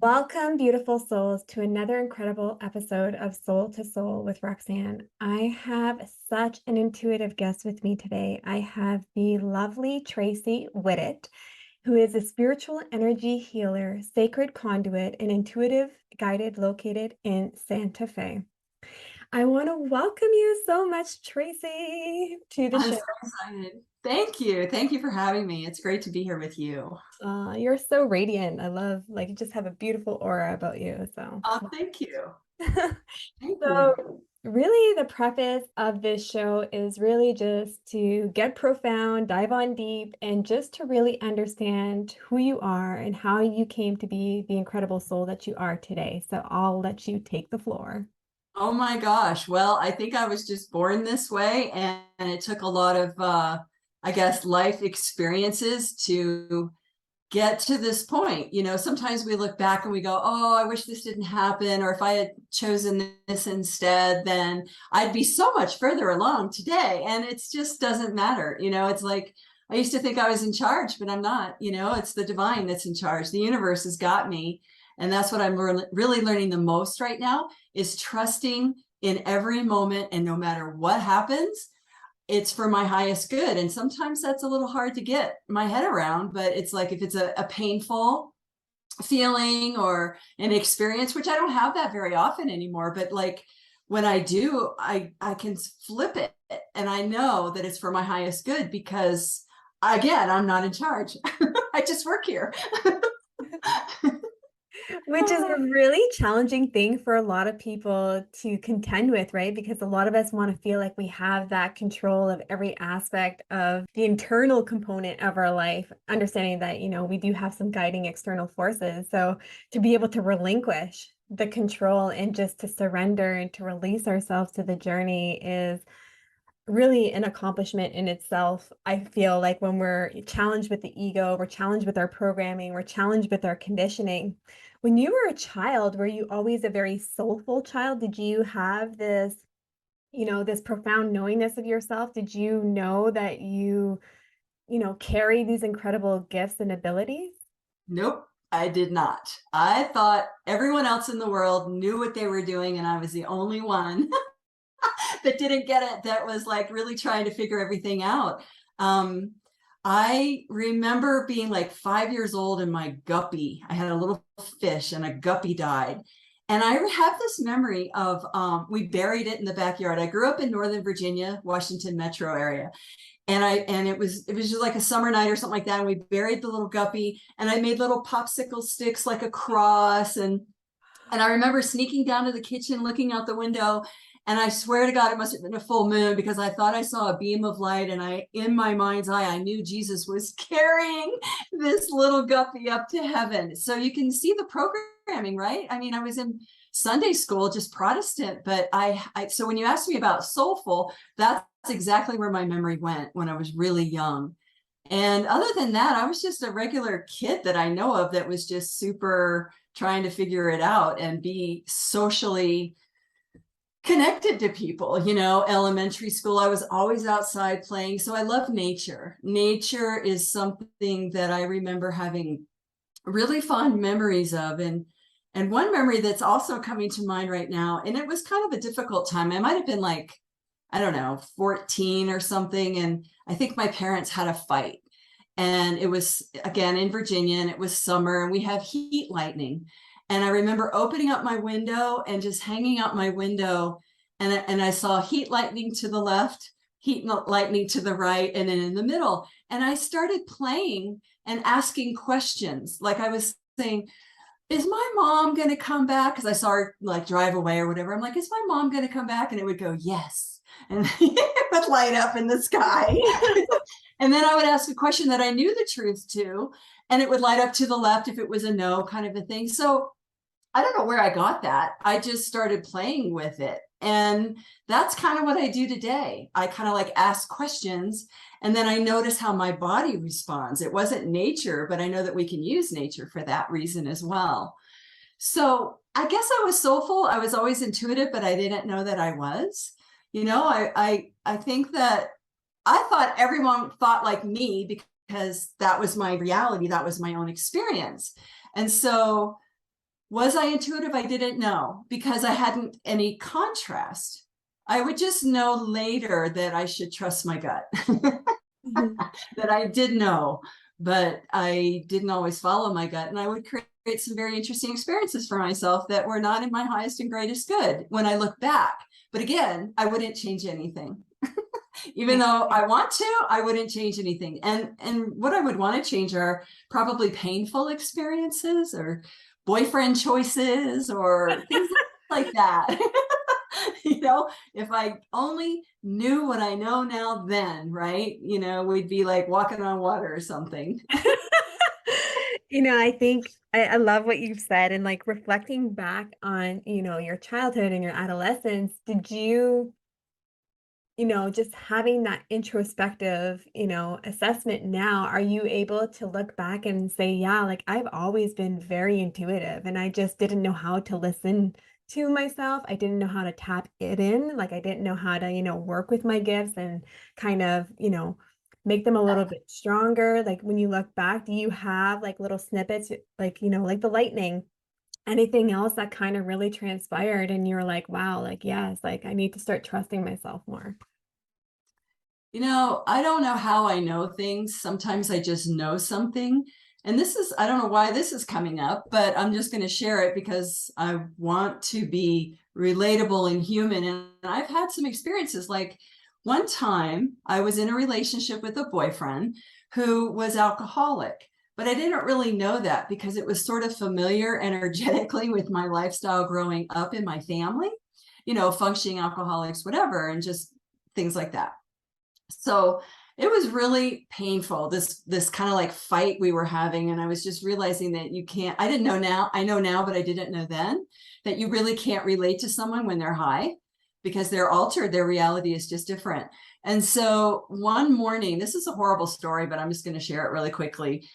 Welcome, beautiful souls, to another incredible episode of Soul to Soul with Roxanne. I have such an intuitive guest with me today. I have the lovely Tracey Whittet, who is a spiritual energy healer, sacred conduit, and intuitive guided located in Santa Fe. I want to welcome you so much, Tracey, to the I'm show. so excited. Thank you. Thank you for having me. It's great to be here with you. You're so radiant. I love, you just have a beautiful aura about you. So. Oh, thank you. Thank you. So, really, the preface of this show is really just to get profound, dive on deep, and just to really understand who you are and how you came to be the incredible soul that you are today. So, I'll let you take the floor. Oh my gosh. Well, I think I was just born this way, and it took a lot of, I guess, life experiences to get to this point. Sometimes we look back and we go, oh, I wish this didn't happen. Or if I had chosen this instead, then I'd be so much further along today. And it just doesn't matter. It's like I used to think I was in charge, but I'm not. It's the divine that's in charge. The universe has got me. And that's what I'm really learning the most right now is trusting in every moment. And no matter what happens, it's for my highest good. And sometimes that's a little hard to get my head around, but it's like if it's a painful feeling or an experience, which I don't have that very often anymore, but like when I do, I can flip it and I know that it's for my highest good because again, I'm not in charge. I just work here. Which is a really challenging thing for a lot of people to contend with, right? Because a lot of us want to feel like we have that control of every aspect of the internal component of our life, understanding that, we do have some guiding external forces. So to be able to relinquish the control and just to surrender and to release ourselves to the journey is really an accomplishment in itself. I feel like when we're challenged with the ego, we're challenged with our programming, we're challenged with our conditioning. When you were a child, were you always a very soulful child? Did you have this, this profound knowingness of yourself? Did you know that you carry these incredible gifts and abilities? Nope, I did not. I thought everyone else in the world knew what they were doing and I was the only one that didn't get it, that was like really trying to figure everything out. Um, I remember being like 5 years old and my guppy, I had a little fish and a guppy died. And I have this memory of we buried it in the backyard. I grew up in Northern Virginia, Washington metro area. And it was just like a summer night or something like that. And we buried the little guppy and I made little popsicle sticks like a cross. And I remember sneaking down to the kitchen, looking out the window, and I swear to God, it must have been a full moon because I thought I saw a beam of light. And in my mind's eye, I knew Jesus was carrying this little guppy up to heaven. So you can see the programming, right? I mean, I was in Sunday school, just Protestant, but so when you asked me about soulful, that's exactly where my memory went when I was really young. And other than that, I was just a regular kid that I know of that was just super trying to figure it out and be socially connected to people. Elementary school, I was always outside playing. So I love nature. Nature is something that I remember having really fond memories of. And one memory that's also coming to mind right now, and it was kind of a difficult time. I might have been like, I don't know, 14 or something. And I think my parents had a fight. And it was again in Virginia and it was summer and we have heat lightning. And I remember opening up my window and just hanging out my window. And I saw heat lightning to the left, heat lightning to the right, and then in the middle. And I started playing and asking questions. Like I was saying, is my mom going to come back? Because I saw her like drive away or whatever. I'm like, is my mom going to come back? And it would go, yes. And it would light up in the sky. And then I would ask a question that I knew the truth to, and it would light up to the left if it was a no kind of a thing. So I don't know where I got that. I just started playing with it. And that's kind of what I do today. I kind of like ask questions and then I notice how my body responds. It wasn't nature, but I know that we can use nature for that reason as well. So I guess I was soulful. I was always intuitive, but I didn't know that I was. I think that I thought everyone thought like me because that was my reality. That was my own experience. And so Was I intuitive? I didn't know because I hadn't any contrast. I would just know later that I should trust my gut, Mhm. that I did know, but I didn't always follow my gut. And I would create some very interesting experiences for myself that were not in my highest and greatest good when I look back. But again, I wouldn't change anything. Even though I want to, I wouldn't change anything. And what I would want to change are probably painful experiences or boyfriend choices or things like that. You know, if I only knew what I know now then, right? You know, we'd be like walking on water or something. I think I love what you've said and like reflecting back on, your childhood and your adolescence, did you, just having that introspective, assessment now, are you able to look back and say, yeah, like I've always been very intuitive and I just didn't know how to listen to myself. I didn't know how to tap it in. Like I didn't know how to, work with my gifts and kind of, make them a little bit stronger. Like when you look back, do you have like little snippets, like, like the lightning? Anything else that kind of really transpired and you're like, wow, like, yes, like I need to start trusting myself more. You know, I don't know how I know things. Sometimes I just know something. And this is, I don't know why this is coming up, but I'm just going to share it because I want to be relatable and human. And I've had some experiences. Like one time I was in a relationship with a boyfriend who was alcoholic, but I didn't really know that because it was sort of familiar energetically with my lifestyle growing up in my family, you know, functioning alcoholics, whatever, and just things like that. So it was really painful, this kind of like fight we were having. And I was just realizing that you can't, I didn't know now, I know now, but I didn't know then, that you really can't relate to someone when they're high because they're altered, their reality is just different. And so one morning, this is a horrible story, but I'm just going to share it really quickly.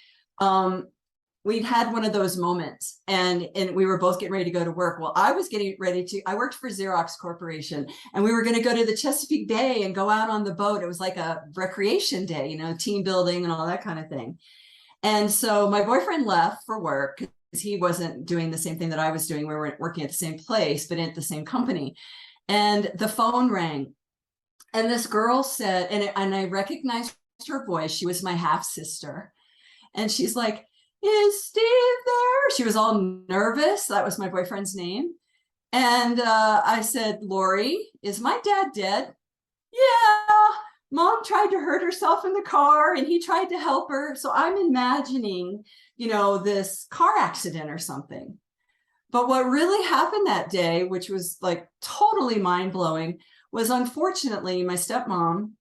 We'd had one of those moments and we were both getting ready to go to work. Well, I was getting ready to, I worked for Xerox Corporation and we were going to go to the Chesapeake Bay and go out on the boat. It was like a recreation day, you know, team building and all that kind of thing. And so my boyfriend left for work because he wasn't doing the same thing that I was doing. We were working at the same place, but at the same company. And the phone rang and this girl said, and I recognized her voice. She was my half sister. And she's like, is Steve there? She was all nervous. That was my boyfriend's name. And I said, Lori, is my dad dead? Yeah, mom tried to hurt herself in the car and he tried to help her. So I'm imagining, you know, this car accident or something. But what really happened that day, which was like totally mind blowing, was unfortunately my stepmom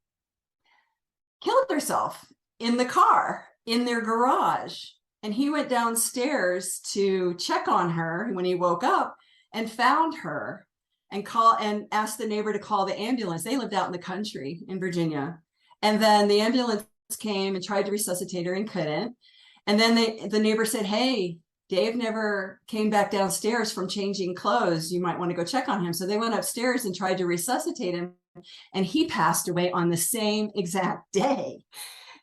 killed herself in the car in their garage. And he went downstairs to check on her when he woke up and found her and asked the neighbor to call the ambulance. They lived out in the country in Virginia. And then the ambulance came and tried to resuscitate her and couldn't. And then the neighbor said, hey, Dave never came back downstairs from changing clothes. You might want to go check on him. So they went upstairs and tried to resuscitate him. And he passed away on the same exact day.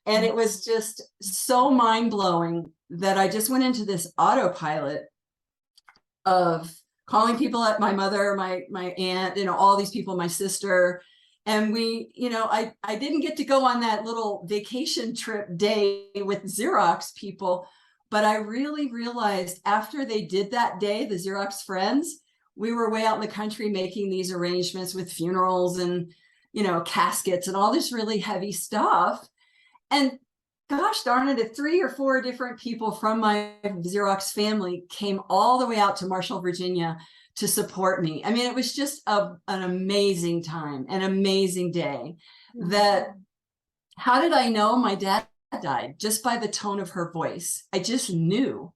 And it was just so mind-blowing that I just went into this autopilot of calling people at my mother, my aunt, you know, all these people, my sister. And we, you know, I didn't get to go on that little vacation trip day with Xerox people, but I really realized after they did that day, the Xerox friends, we were way out in the country making these arrangements with funerals and, you know, caskets and all this really heavy stuff. And gosh darn it, if 3 or 4 different people from my Xerox family came all the way out to Marshall, Virginia to support me. I mean, it was just an amazing time, an amazing day. That, how did I know my dad died? Just by the tone of her voice. I just knew.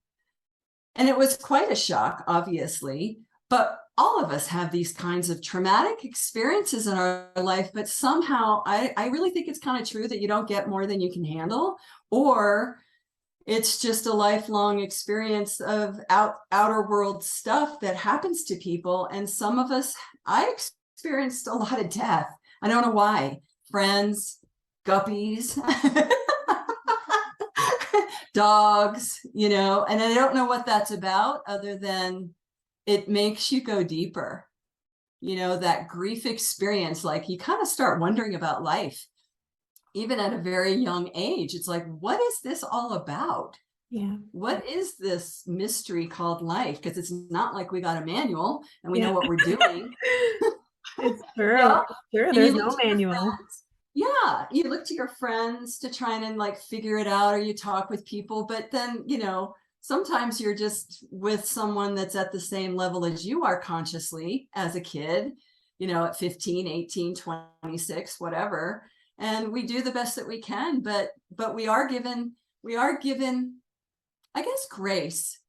And it was quite a shock, obviously, but all of us have these kinds of traumatic experiences in our life, but somehow I really think it's kind of true that you don't get more than you can handle, or it's just a lifelong experience of outer world stuff that happens to people. And some of us, I experienced a lot of death. I don't know why. Friends, guppies, dogs, and I don't know what that's about other than it makes you go deeper. That grief experience, like you kind of start wondering about life, even at a very young age. It's like, what is this all about? Yeah. What is this mystery called life? Because it's not like we got a manual and we Yeah. know what we're doing. It's you true. know It's true. and you There's look no to your manual. friends. Yeah, you look to your friends to try and like figure it out, or you talk with people, but then sometimes you're just with someone that's at the same level as you are consciously as a kid, at 15, 18, 26, whatever, and we do the best that we can, but we are given, I guess, grace,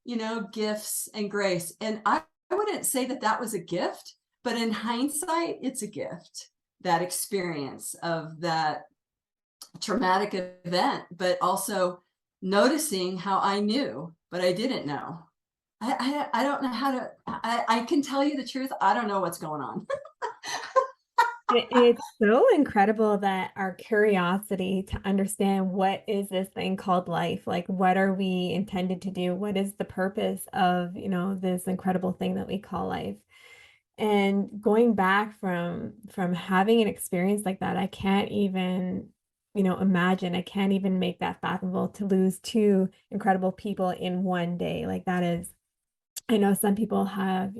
gifts and grace. And I wouldn't say that that was a gift, but in hindsight, it's a gift, that experience of that traumatic event, but also noticing how I knew, but I didn't know. I don't know how to, I can tell you the truth. I don't know what's going on. It's so incredible that our curiosity to understand what is this thing called life, like what are we intended to do? What is the purpose of, this incredible thing that we call life? And going back from having an experience like that, I can't even, imagine. I can't even make that fathomable to lose two incredible people in one day. Like that is, I know some people have,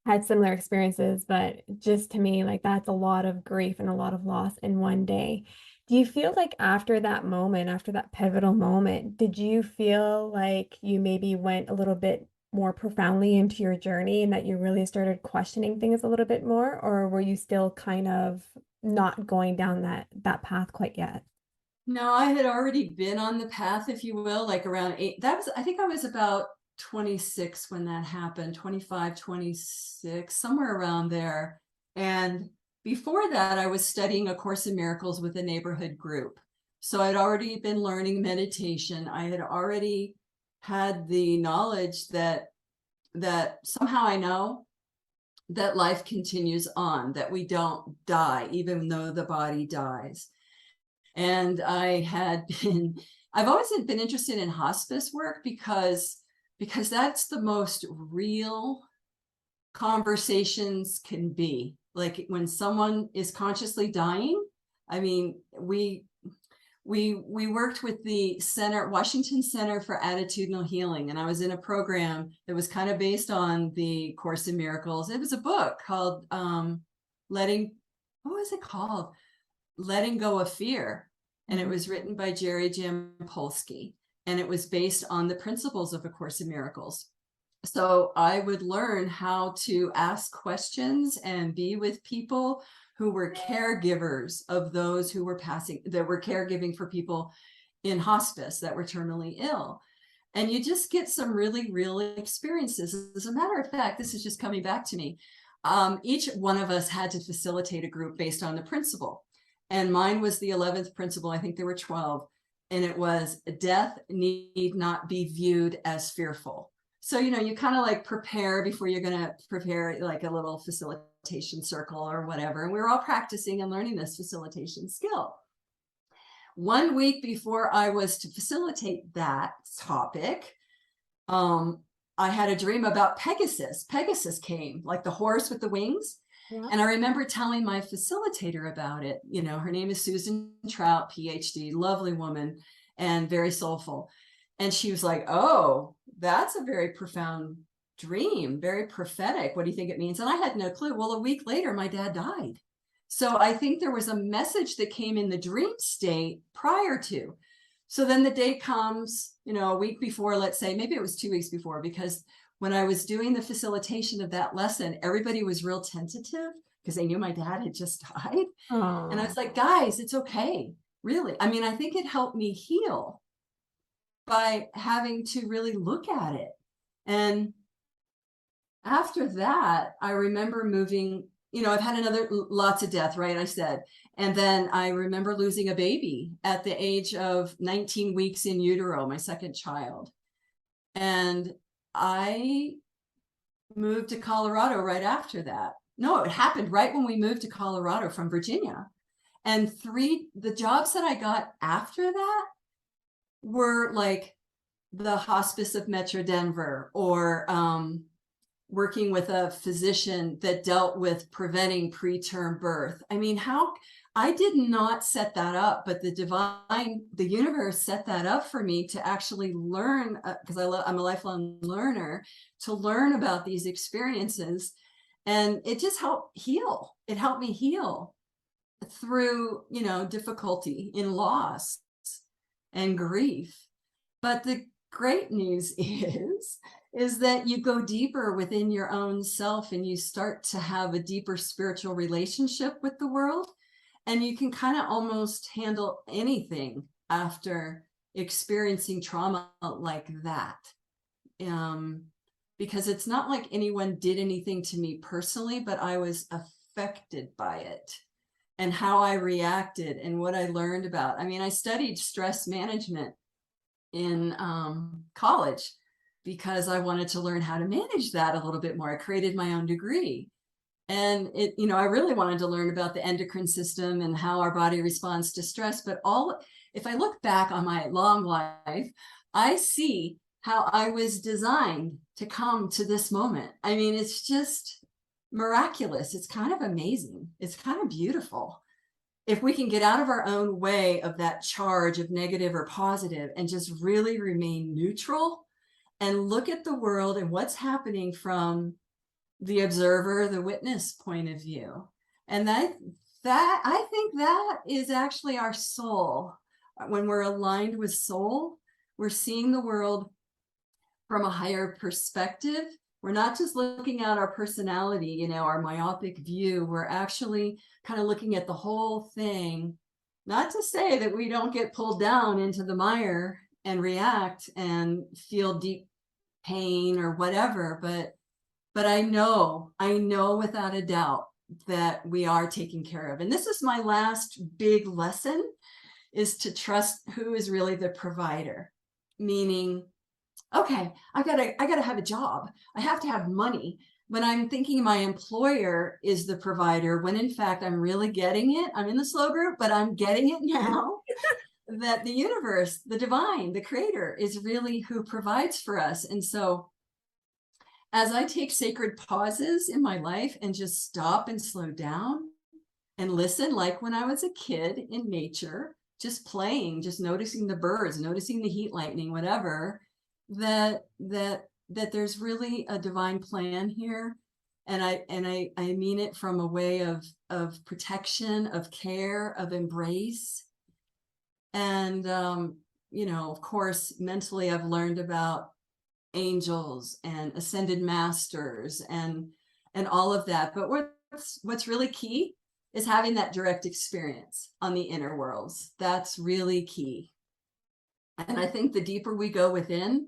had similar experiences, but just to me, like that's a lot of grief and a lot of loss in one day. Do you feel like after that moment, after that pivotal moment, did you feel like you maybe went a little bit more profoundly into your journey and that you really started questioning things a little bit more, or were you still kind of not going down that path quite yet? No, I had already been on the path, if you will, like around eight. I think I was about 26 when that happened, 25, 26, somewhere around there. And before that, I was studying A Course in Miracles with a neighborhood group. So I'd already been learning meditation. I had already had the knowledge that somehow I know that life continues on, that we don't die, even though the body dies. And I've always been interested in hospice work because that's the most real conversations can be. Like when someone is consciously dying, I mean, we worked with the Washington Center for Attitudinal Healing, and I was in a program that was kind of based on the Course in Miracles. It was a book called Letting, what was it called? Letting Go of Fear. And it was written by Jerry Jampolsky. And it was based on the principles of A Course in Miracles. So I would learn how to ask questions and be with people who were caregivers of those who were that were caregiving for people in hospice that were terminally ill. And you just get some really real experiences. As a matter of fact, this is just coming back to me. Each one of us had to facilitate a group based on the principle. And mine was the 11th principle. I think there were 12. And it was death need not be viewed as fearful. So, you kind of like prepare before you're going to prepare like a little facilitation circle or whatever. And we were all practicing and learning this facilitation skill. 1 week before I was to facilitate that topic, I had a dream about Pegasus. Pegasus came, like the horse with the wings. Yeah. And I remember telling my facilitator about it. Her name is Susan Trout, PhD, lovely woman and very soulful. And she was like, oh, that's a very profound dream, very prophetic. What do you think it means? And I had no clue. Well, a week later, my dad died. So I think there was a message that came in the dream state prior to. So then the day comes, a week before, let's say, maybe it was 2 weeks before, because when I was doing the facilitation of that lesson, everybody was real tentative because they knew my dad had just died. And I was like, guys, it's okay. Really. I mean, I think it helped me heal by having to really look at it. And after that, I remember moving, I've had lots of death, right? I said, and then I remember losing a baby at the age of 19 weeks in utero, my second child. And I moved to Colorado right after that. No, it happened right when we moved to Colorado from Virginia. And the jobs that I got after that were like the hospice of Metro Denver, or working with a physician that dealt with preventing preterm birth. I mean, how I did not set that up, but the universe set that up for me to actually learn, because I'm a lifelong learner, to learn about these experiences. And it just helped heal. It helped me heal through, difficulty in loss and grief. But the great news is that you go deeper within your own self, and you start to have a deeper spiritual relationship with the world, and you can kind of almost handle anything after experiencing trauma like that. Because it's not like anyone did anything to me personally, but I was affected by it, and how I reacted and what I learned about. I mean, I studied stress management in college because I wanted to learn how to manage that a little bit more. I created my own degree. And I really wanted to learn about the endocrine system and how our body responds to stress. But if I look back on my long life, I see how I was designed to come to this moment. I mean, it's just miraculous. It's kind of amazing. It's kind of beautiful. If we can get out of our own way of that charge of negative or positive and just really remain neutral and look at the world and what's happening from the observer, the witness point of view. And I think that is actually our soul. When we're aligned with soul, we're seeing the world from a higher perspective. We're not just looking at our personality, our myopic view. We're actually kind of looking at the whole thing. Not to say that we don't get pulled down into the mire and react and feel deep pain or whatever, but I know without a doubt that we are taken care of. And this is my last big lesson, is to trust who is really the provider. Meaning, okay, I gotta have a job. I have to have money. When I'm thinking my employer is the provider, when in fact I'm really getting it. I'm in the slow group, but I'm getting it now. That the universe, the divine, the creator is really who provides for us. And so as I take sacred pauses in my life and just stop and slow down and listen, like when I was a kid in nature, just playing, just noticing the birds, noticing the heat lightning, whatever, that there's really a divine plan here. And I mean it from a way of protection, of care, of embrace. And of course, mentally I've learned about angels and ascended masters and all of that. But what's really key is having that direct experience on the inner worlds. That's really key. And I think the deeper we go within,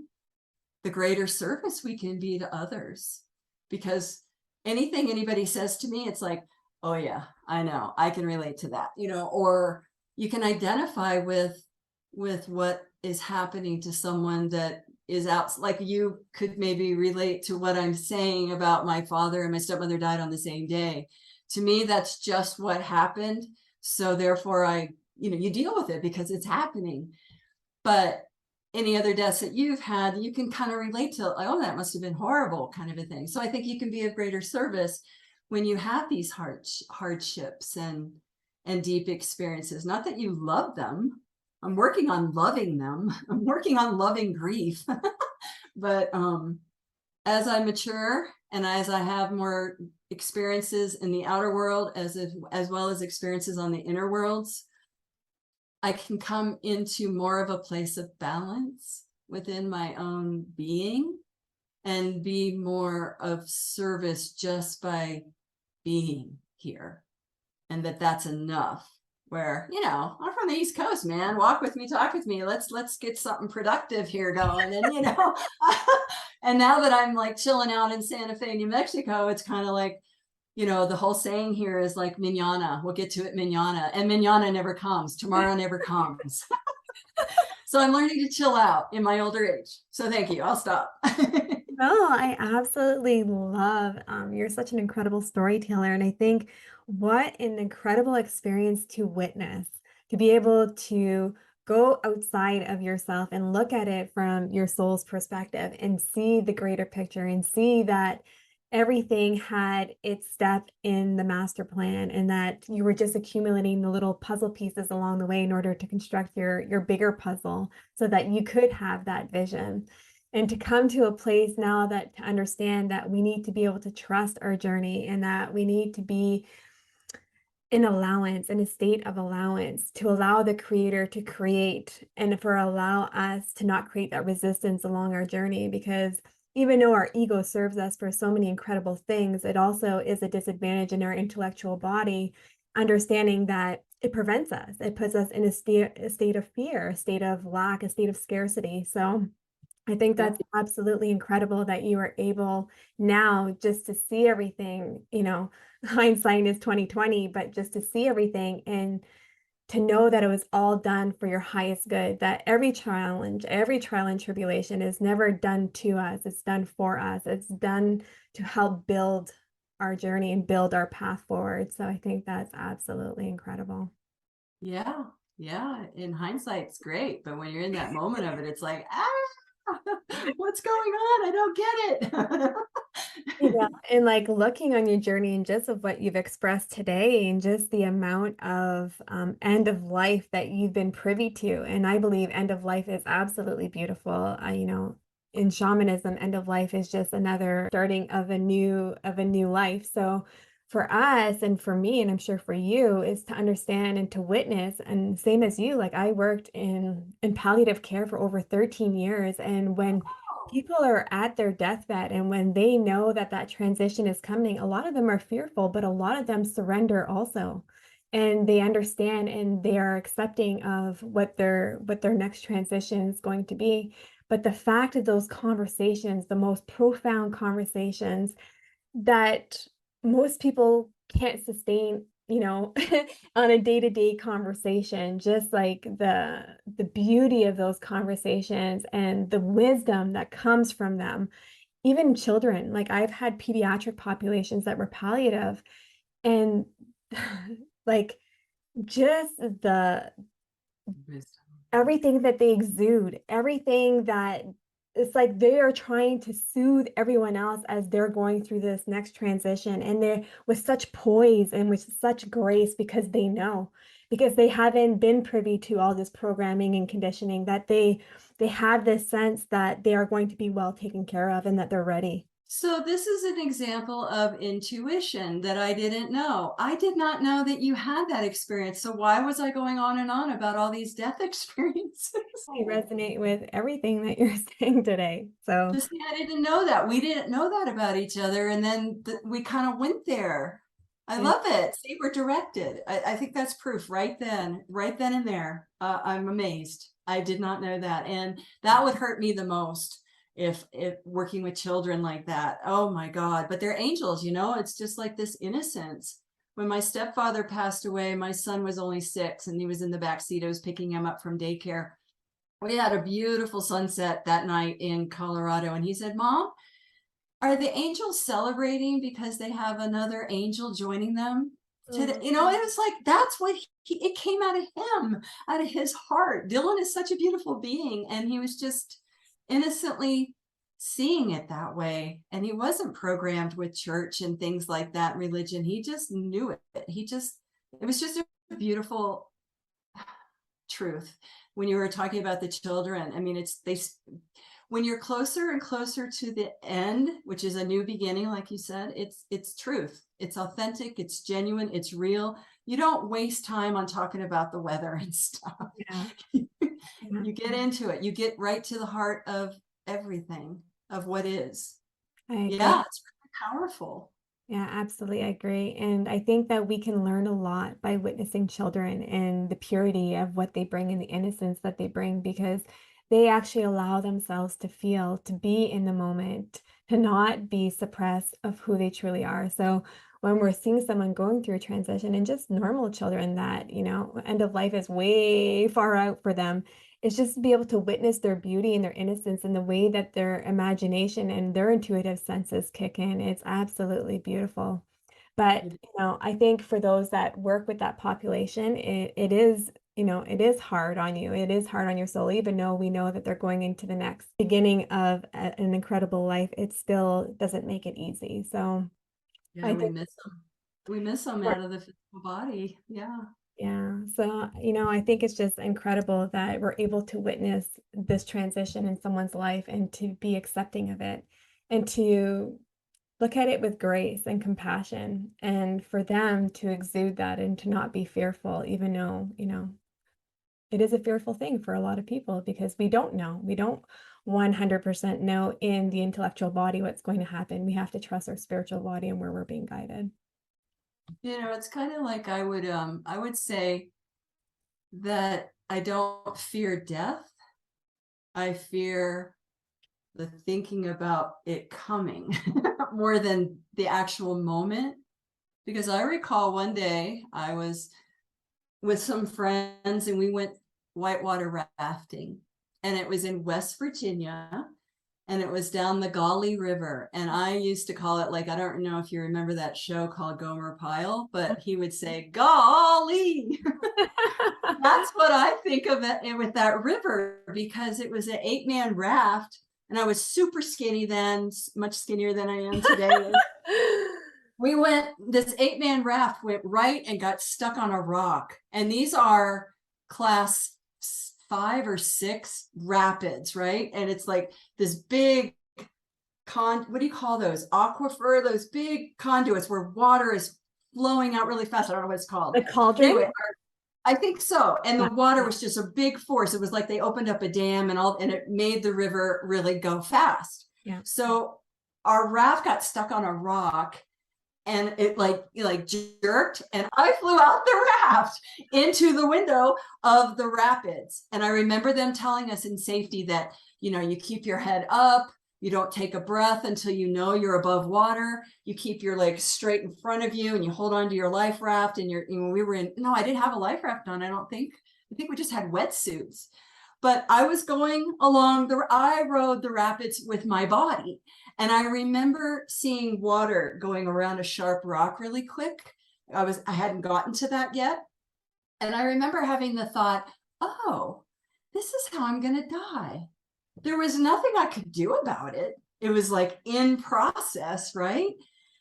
the greater service we can be to others. Because anything anybody says to me, it's like, oh yeah, I know, I can relate to that, or you can identify with what is happening to someone that is out. Like you could maybe relate to what I'm saying about my father and my stepmother died on the same day. To me, that's just what happened. So therefore you deal with it because it's happening. But any other deaths that you've had, you can kind of relate to, like, oh, that must have been horrible, kind of a thing. So I think you can be of greater service when you have these hardships and deep experiences. Not that you love them. I'm working on loving them. I'm working on loving grief. But as I mature and as I have more experiences in the outer world, as well as experiences on the inner worlds, I can come into more of a place of balance within my own being and be more of service just by being here. And that's enough. Where, I'm from the East Coast, man. Walk with me, talk with me. Let's get something productive here going. And, and now that I'm like chilling out in Santa Fe, New Mexico, it's kind of like, the whole saying here is like mañana. We'll get to it mañana. And mañana never comes. Tomorrow never comes. So I'm learning to chill out in my older age. So thank you. I'll stop. No, I absolutely love, you're such an incredible storyteller. And I think what an incredible experience to witness, to be able to go outside of yourself and look at it from your soul's perspective and see the greater picture and see that everything had its step in the master plan and that you were just accumulating the little puzzle pieces along the way in order to construct your bigger puzzle so that you could have that vision. And to come to a place now that to understand that we need to be able to trust our journey and that we need to be in allowance, in a state of allowance, to allow the creator to create and for allow us to not create that resistance along our journey. Because even though our ego serves us for so many incredible things, it also is a disadvantage in our intellectual body, understanding that it prevents us. It puts us in a state of fear, a state of lack, a state of scarcity. So I think Yeah. that's absolutely incredible that you are able now just to see everything, hindsight is 2020, but just to see everything and to know that it was all done for your highest good, that every trial and tribulation is never done to us, it's done for us. It's done to help build our journey and build our path forward. So I think that's absolutely incredible. Yeah. Yeah. In hindsight, it's great. But when you're in that moment of it, it's like, what's going on? I don't get it. Yeah, and like looking on your journey and just of what you've expressed today and just the amount of end of life that you've been privy to. And I believe end of life is absolutely beautiful. In shamanism, end of life is just another starting of a new life. So for us and for me, and I'm sure for you, is to understand and to witness. And same as you, like I worked in palliative care for over 13 years. And when people are at their deathbed and when they know that that transition is coming, a lot of them are fearful, but a lot of them surrender also. And they understand and they are accepting of what their next transition is going to be. But the fact of those conversations, the most profound conversations that most people can't sustain, on a day-to-day conversation, just like the beauty of those conversations and the wisdom that comes from them. Even children, like I've had pediatric populations that were palliative and like just the Wisdom. everything that they exude, everything that it's like they are trying to soothe everyone else as they're going through this next transition. And they're with such poise and with such grace because they know, because they haven't been privy to all this programming and conditioning, that they have this sense that they are going to be well taken care of and that they're ready. So this is an example of intuition that I didn't know. I did not know that you had that experience. So why was I going on and on about all these death experiences? I resonate with everything that you're saying today. So Just I didn't know that. We didn't know that about each other. And then we kind of went there. I yeah. love it. See, we're directed. I think that's proof right then and there. I'm amazed. I did not know that. And that would hurt me the most if working with children like that. Oh my God. But they're angels, it's just like this innocence. When my stepfather passed away, my son was only 6 and he was in the back seat. I was picking him up from daycare. We had a beautiful sunset that night in Colorado. And he said, Mom, are the angels celebrating because they have another angel joining them today? It was like, that's what it came out of him, out of his heart. Dylan is such a beautiful being. And he was just innocently seeing it that way. And he wasn't programmed with church and things like that, religion. He just knew it. It was just a beautiful truth. When you were talking about the children, I mean, when you're closer and closer to the end, which is a new beginning, like you said, it's truth. It's authentic, it's genuine, it's real. You don't waste time on talking about the weather and stuff. Yeah. You get into it. You get right to the heart of everything, of what is. I agree. Yeah, it's really powerful. Yeah, absolutely. I agree. And I think that we can learn a lot by witnessing children and the purity of what they bring and the innocence that they bring because they actually allow themselves to feel, to be in the moment, to not be suppressed of who they truly are. So when we're seeing someone going through a transition and just normal children that, end of life is way far out for them, it's just to be able to witness their beauty and their innocence and the way that their imagination and their intuitive senses kick in. It's absolutely beautiful. But, I think for those that work with that population, it is it is hard on you. It is hard on your soul, even though we know that they're going into the next beginning of an incredible life. It still doesn't make it easy. So Yeah, I we think, miss them. We miss them out of the physical body. Yeah. yeah. So, I think it's just incredible that we're able to witness this transition in someone's life and to be accepting of it and to look at it with grace and compassion and for them to exude that and to not be fearful, even though, it is a fearful thing for a lot of people because we don't know. We don't 100% know in the intellectual body what's going to happen. We have to trust our spiritual body and where we're being guided. It's kind of like I would say that I don't fear death. I fear the thinking about it coming more than the actual moment. Because I recall one day I was with some friends and we went whitewater rafting, and it was in West Virginia, and it was down the Gauley River. And I used to call it, like, I don't know if you remember that show called Gomer Pyle, but he would say, golly. That's what I think of it with that river, because it was an 8-man raft. And I was super skinny then, much skinnier than I am today. This 8-man raft went right and got stuck on a rock. And these are class 5 or 6 rapids, right? And it's like this big what do you call those? Aquifer, those big conduits where water is flowing out really fast. I don't know what it's called. The cauldron? Anyway, I think so. And the Yeah. water was just a big force. It was like they opened up a dam and it made the river really go fast. Yeah. So our raft got stuck on a rock and it like jerked, and I flew out the raft into the window of the rapids. And I remember them telling us in safety that, you keep your head up, you don't take a breath until you know you're above water, you keep your legs straight in front of you, and you hold on to your life raft. And I didn't have a life raft on, I think we just had wetsuits. But I was going along I rode the rapids with my body. And I remember seeing water going around a sharp rock really quick. I hadn't gotten to that yet. And I remember having the thought, oh, this is how I'm going to die. There was nothing I could do about it. It was like in process, right?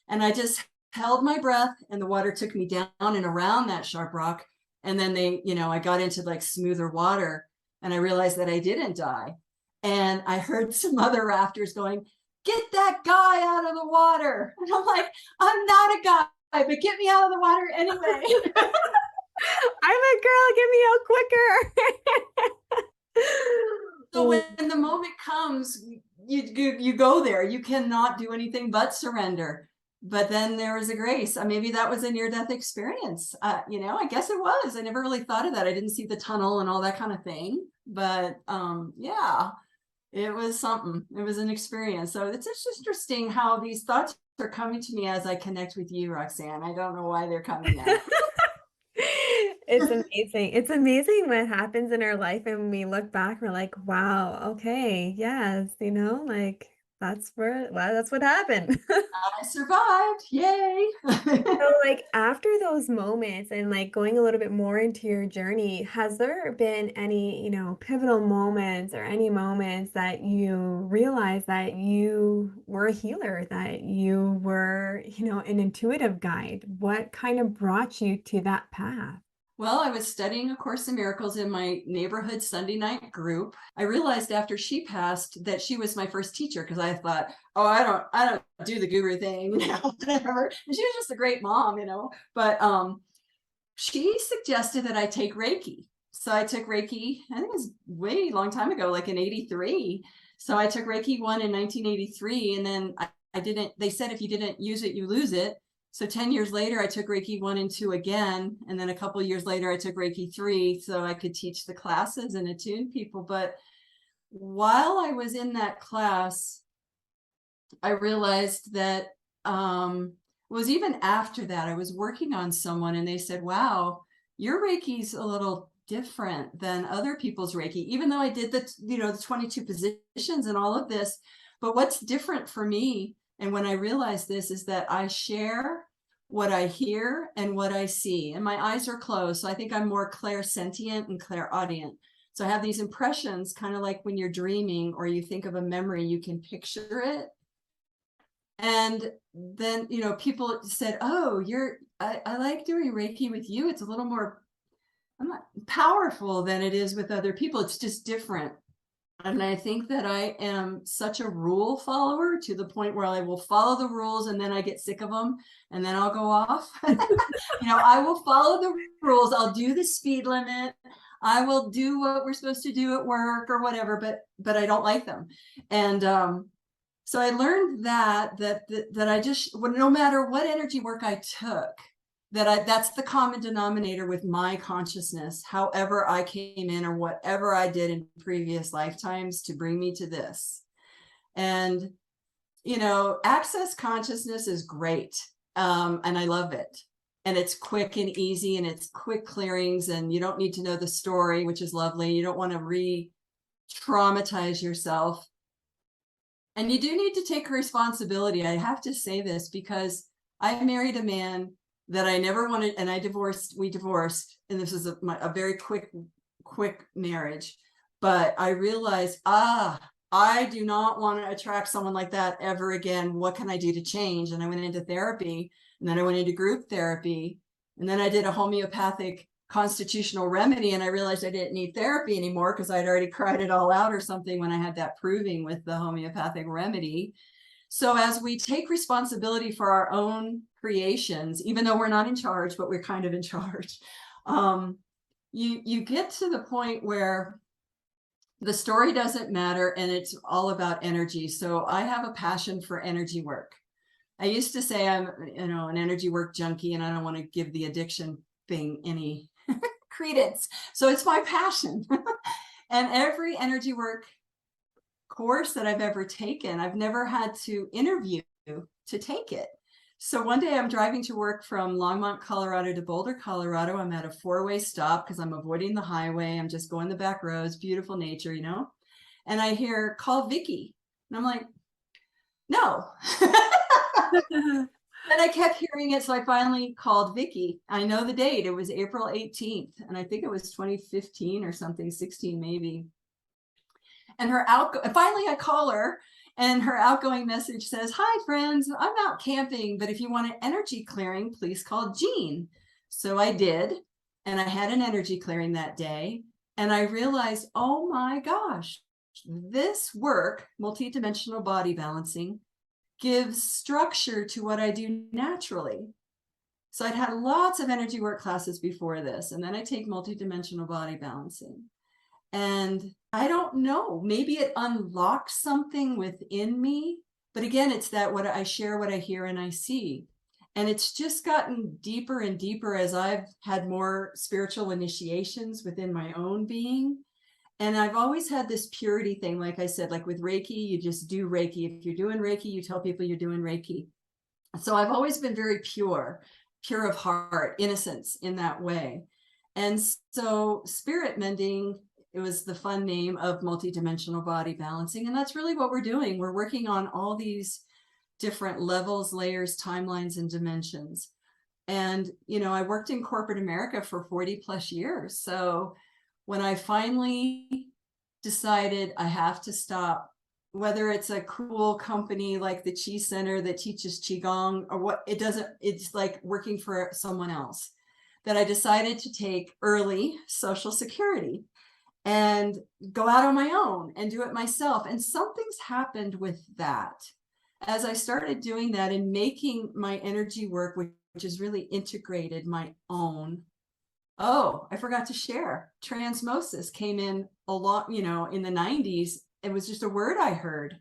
And I just held my breath, and the water took me down and around that sharp rock. And then I got into like smoother water, and I realized that I didn't die. And I heard some other rafters going, get that guy out of the water. And I'm like, I'm not a guy, but get me out of the water anyway. I'm a girl, get me out quicker. So when the moment comes, you go there. You cannot do anything but surrender. But then there was a grace. Maybe that was a near-death experience. I guess it was. I never really thought of that. I didn't see the tunnel and all that kind of thing. But yeah, it was something. It was an experience. So it's just interesting how these thoughts are coming to me as I connect with you, Roxanne. I don't know why they're coming out. It's amazing. It's amazing what happens in our life, and when we look back, we're like, wow, okay, yes, like that's what happened. I survived. Yay. So, like, after those moments and like going a little bit more into your journey, has there been any, pivotal moments or any moments that you realized that you were a healer, that you were, an intuitive guide? What kind of brought you to that path? Well, I was studying A Course in Miracles in my neighborhood Sunday night group. I realized after she passed that she was my first teacher, because I thought, oh, I don't do the guru thing, whatever. And she was just a great mom, But she suggested that I take Reiki. So I took Reiki, I think it was way long time ago, like in 83. So I took Reiki 1 in 1983, and then I didn't, they said if you didn't use it, you lose it. So 10 years later, I took Reiki 1 and 2 again. And then a couple of years later, I took Reiki 3 so I could teach the classes and attune people. But while I was in that class, I realized that was even after that, I was working on someone and they said, wow, your Reiki's a little different than other people's Reiki, even though I did the 22 positions and all of this. But what's different for me, and when I realized this, is that I share what I hear and what I see. And my eyes are closed, so I think I'm more clairsentient and clairaudient. So I have these impressions, kind of like when you're dreaming or you think of a memory, you can picture it. And then, you know, people said, oh, I like doing Reiki with you. It's a little more, I'm not powerful than it is with other people. It's just different. And I think that I am such a rule follower to the point where I will follow the rules and then I get sick of them and then I'll go off. You know, I will follow the rules. I'll do the speed limit. I will do what we're supposed to do at work or whatever, but I don't like them. And so I learned that I just, no matter what energy work I took, that's the common denominator with my consciousness, however I came in or whatever I did in previous lifetimes to bring me to this. And, you know, access consciousness is great. And I love it. And it's quick and easy and it's quick clearings and you don't need to know the story, which is lovely. You don't want to re-traumatize yourself. And you do need to take responsibility. I have to say this because I married a man that I never wanted, and we divorced, and this is a very quick marriage, but I realized, I do not want to attract someone like that ever again. What can I do to change? And I went into therapy, and then I went into group therapy, and then I did a homeopathic constitutional remedy, and I realized I didn't need therapy anymore because I'd already cried it all out or something when I had that proving with the homeopathic remedy. So as we take responsibility for our own creations, even though we're not in charge, but we're kind of in charge, you get to the point where the story doesn't matter and it's all about energy. So I have a passion for energy work. I used to say I'm, you know, an energy work junkie, and I don't want to give the addiction thing any credence. So it's my passion. And every energy work course that I've ever taken, I've never had to interview to take it. So one day I'm driving to work from Longmont, Colorado to Boulder, Colorado. I'm at a 4-way stop because I'm avoiding the highway. I'm just going the back roads, beautiful nature, you know, and I hear, call Vicky. And I'm like, no. And I kept hearing it. So I finally called Vicky. I know the date. It was April 18th. And I think it was 2015 or something, 16 maybe. And finally I call her and her outgoing message says, hi friends, I'm out camping, but if you want an energy clearing, please call Jean. So I did. And I had an energy clearing that day. And I realized, oh my gosh, this work, multidimensional body balancing, gives structure to what I do naturally. So I'd had lots of energy work classes before this, and then I take multidimensional body balancing. And I don't know, maybe it unlocks something within me. But again, it's that what I share, what I hear and I see. And it's just gotten deeper and deeper as I've had more spiritual initiations within my own being. And I've always had this purity thing, like I said, like with Reiki, you just do Reiki. If you're doing Reiki, you tell people you're doing Reiki. So I've always been very pure of heart, innocence in that way. And so spirit mending, it was the fun name of multidimensional body balancing. And that's really what we're doing. We're working on all these different levels, layers, timelines, and dimensions. And, you know, I worked in corporate America for 40 plus years. So when I finally decided I have to stop, whether it's a cool company like the Chi Center that teaches Qigong or what, it's like working for someone else, that I decided to take early Social Security and go out on my own and do it myself. And something's happened with that. As I started doing that and making my energy work, which is really integrated my own. Oh, I forgot to share. Transmosis came in a lot, you know, in the 90s. It was just a word I heard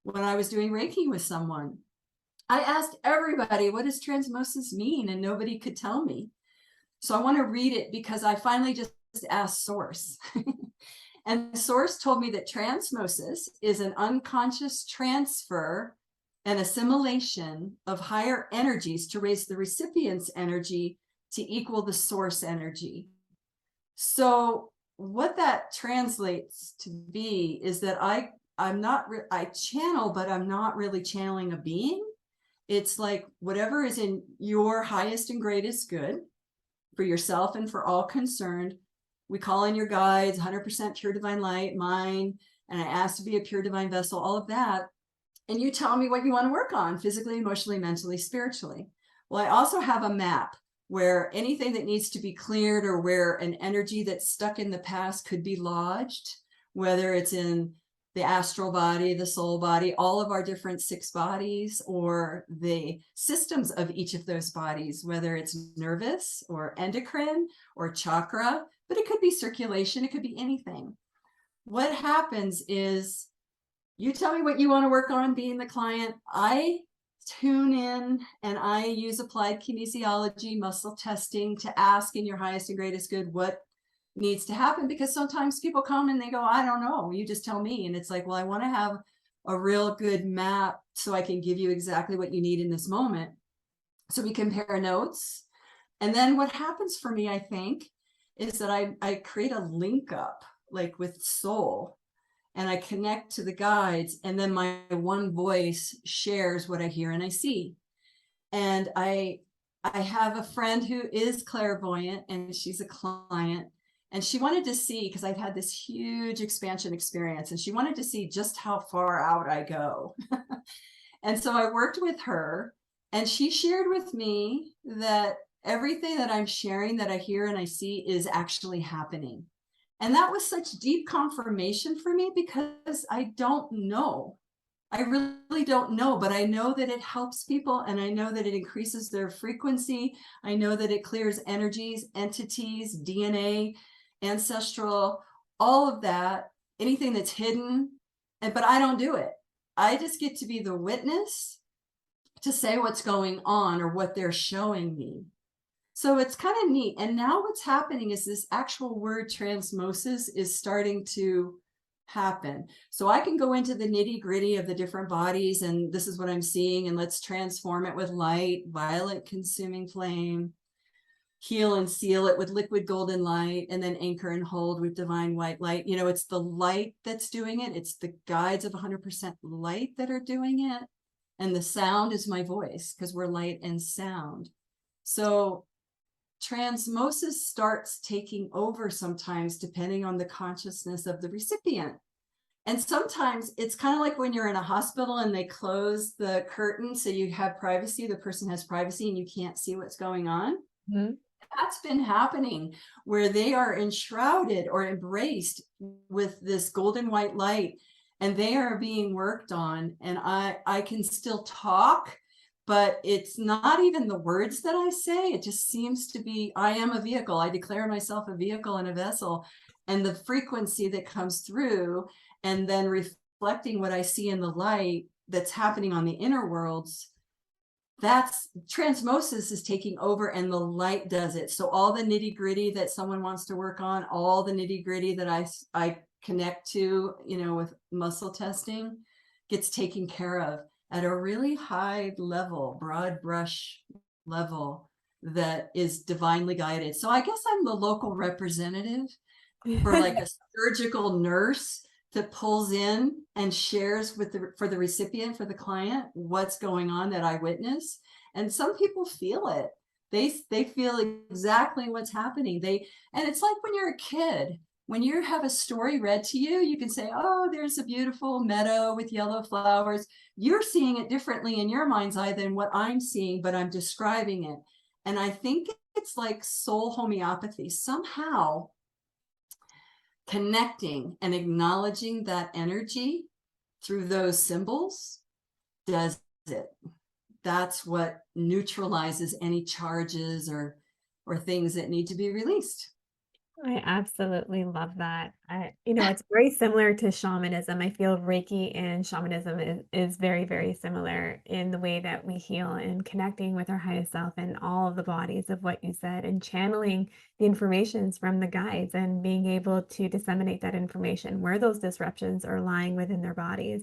when I was doing Reiki with someone. I asked everybody, what does transmosis mean? And nobody could tell me. So I want to read it because I finally just asked Source. And Source told me that transmosis is an unconscious transfer and assimilation of higher energies to raise the recipient's energy to equal the source energy. So what that translates to be is that I channel, but I'm not really channeling a being. It's like whatever is in your highest and greatest good for yourself and for all concerned. We call in your guides, 100% pure divine light, mine, and I ask to be a pure divine vessel, all of that. And you tell me what you want to work on physically, emotionally, mentally, spiritually. Well, I also have a map where anything that needs to be cleared or where an energy that's stuck in the past could be lodged, whether it's in the astral body, the soul body, all of our different 6 bodies, or the systems of each of those bodies, whether it's nervous or endocrine or chakra, but it could be circulation, it could be anything. What happens is you tell me what you want to work on being the client. I tune in and I use applied kinesiology, muscle testing to ask in your highest and greatest good what needs to happen, because sometimes people come and they go, I don't know, you just tell me. And it's like, well, I want to have a real good map so I can give you exactly what you need in this moment. So we compare notes. And then what happens for me, I think, is that I create a link up like with soul, and I connect to the guides, and then my one voice shares what I hear and I see. And I have a friend who is clairvoyant, and she's a client, and she wanted to see, because I've had this huge expansion experience, and she wanted to see just how far out I go. And so I worked with her, and she shared with me that everything that I'm sharing, that I hear and I see, is actually happening. And that was such deep confirmation for me, because I don't know. I really don't know, but I know that it helps people, and I know that it increases their frequency. I know that it clears energies, entities, DNA, ancestral, all of that, anything that's hidden. But I don't do it. I just get to be the witness to say what's going on or what they're showing me. So it's kind of neat. And now what's happening is this actual word transmosis is starting to happen. So I can go into the nitty gritty of the different bodies, and this is what I'm seeing, and let's transform it with light, violet consuming flame, heal and seal it with liquid golden light, and then anchor and hold with divine white light. You know, it's the light that's doing it. It's the guides of 100% light that are doing it. And the sound is my voice, because we're light and sound. So transmosis starts taking over sometimes, depending on the consciousness of the recipient. And sometimes it's kind of like when you're in a hospital and they close the curtain so you have privacy, the person has privacy and you can't see what's going on. Mm-hmm. That's been happening, where they are enshrouded or embraced with this golden white light, and they are being worked on. And I can still talk, but it's not even the words that I say. It just seems to be, I am a vehicle. I declare myself a vehicle and a vessel, and the frequency that comes through, and then reflecting what I see in the light that's happening on the inner worlds. That's transmosis is taking over, and the light does it. So all the nitty gritty that someone wants to work on, all the nitty gritty that I connect to, you know, with muscle testing, gets taken care of at a really high level, broad brush level, that is divinely guided. So I guess I'm the local representative for like a surgical nurse that pulls in and shares with for the recipient, for the client, what's going on that I witness. And some people feel it. They feel exactly what's happening. And it's like when you're a kid, when you have a story read to you, you can say, oh, there's a beautiful meadow with yellow flowers. You're seeing it differently in your mind's eye than what I'm seeing, but I'm describing it. And I think it's like soul homeopathy. Somehow connecting and acknowledging that energy through those symbols does it. That's what neutralizes any charges or things that need to be released. I absolutely love that. It's very similar to shamanism. I feel Reiki and shamanism is very, very similar in the way that we heal, and connecting with our highest self and all of the bodies of what you said, and channeling the informations from the guides and being able to disseminate that information where those disruptions are lying within their bodies.